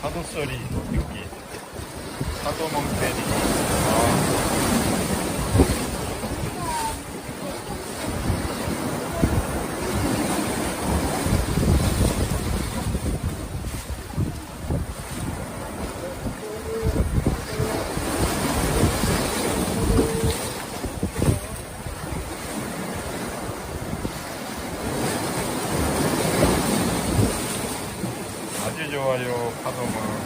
파도 소리 듣기. 파도 멍 때리기. 아. 아주 좋아요, 파도멍.